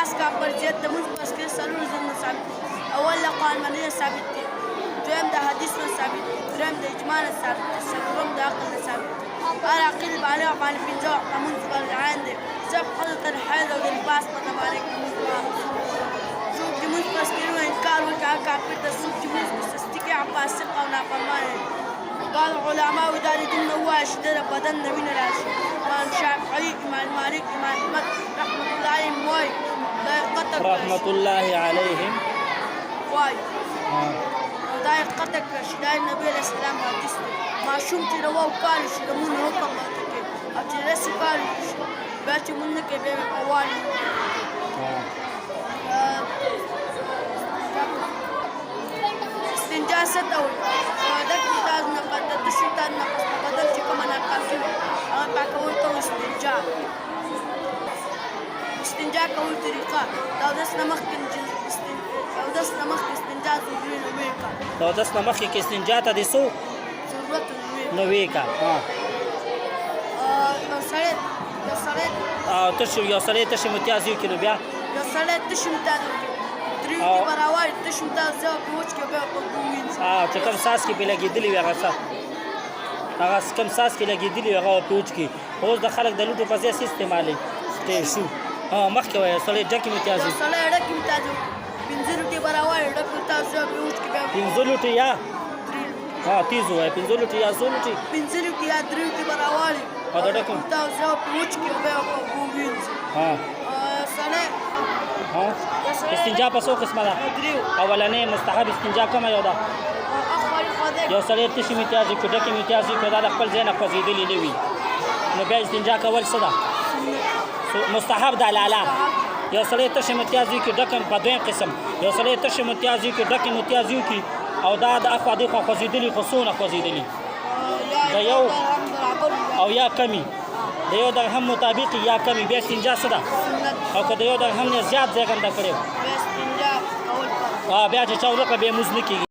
باس کا فرضیت د مونځ پس کې څلور ځایونه ثابت دي. اول له قرآن منیه ثابت دي، دویم د حدیث نه ثابت دي، درېیم د اجماع نه ثابت دي، څلورم د عقل نه ثابت دي. هر عاقل بالغ باندې پنځه وخته مونځ فرض عین دی. صرف ښځو ته د حیض او د نفاس په زمانه کې مونځ څوک چې مونځ پس کوي نو انکار وکړي هغه کافر دی. څوک چې مونځ کې سستي کوي هغه فاسق او نافرمان دی. بعض علماو دا لیدل نه ووایه چې د بدن نه وینه راشي. امام شافعي، امام مالک، امام احمد رحمة الله علیهم وایي دا یې قطع کړه رحمة الله علیهم وایي دا یې قطع کړه چې دا یې نبي علیه السلام حدیث دی. ماشوم چې د اوو کالو شي د مونځ حکم ورته کوي، او چې د لسو کالو شي بیا چې مونځ نه کوي بیا یې په والي استنجا څه ته وایي؟ د تاز نه پس د تشو تاز نه پس په بدن چې کومه ناکافي وي هغه پاکول ته وایي استنجا. استنجا کول طریقه د اودس نه مخکې استنجا ضروري نه ویې کړه. د اودس نه مخکې کې استنجا ته د څو ضرورت نه ویې کړه. یو سړی تشې متیاز یو کیلو بیا یو سړی تشې متیاز وکړي درې اوږدې به راوړي تشې متیاز ځای په وچ کې بیا په اوبو ووینځي. چې کوم ساس کې پې لګېدلي وي هغه کوم ساس کې لګېدلي وي هغه په وچ کې. اوس د خلک د لوټو په ځای څه استعمالوي ټیشو مخکې وایه سړی ډکې متیاز وي. یو سړی ډکې متیاز وکړي پنځه لوټې به راوړي ډک متیاز ځای په وچ کې بیا پنځه لوټې یا تیز ووایه پنځه لوټې یا څو لوټې پنځه لوټې یا درې لوټې به راوړي د ډکو متیاز ځای په وچ کې بیا په اوبو ووینځي. سړی استنجا په څو قسمه ده؟ اولنۍ مستحب استنجا کومه یو ده؟ یو سړی تشې متیاز وکړي ډکې متیاز وکړي دا د خپل ځای نه خوځېدلي نه وي نو بیا استنجا کول څه ده؟ مستحب ده لاله. یو سړی تشې متیاز وکړي ډکه په دویم قسم یو سړی تشې متیاز وکړي ډکې متیاز وکړي او دا د اخوا دېخوا خوځېدلي خو څونه خوځېدلي د یو او یا کمی د یو درهم مطابق یا کمی بیا استنجا څه ده؟ او که د یو درهم نه زیات ځای ګنده کړی بیا چې چا ونه کړه بیا مونځ نه کېږي.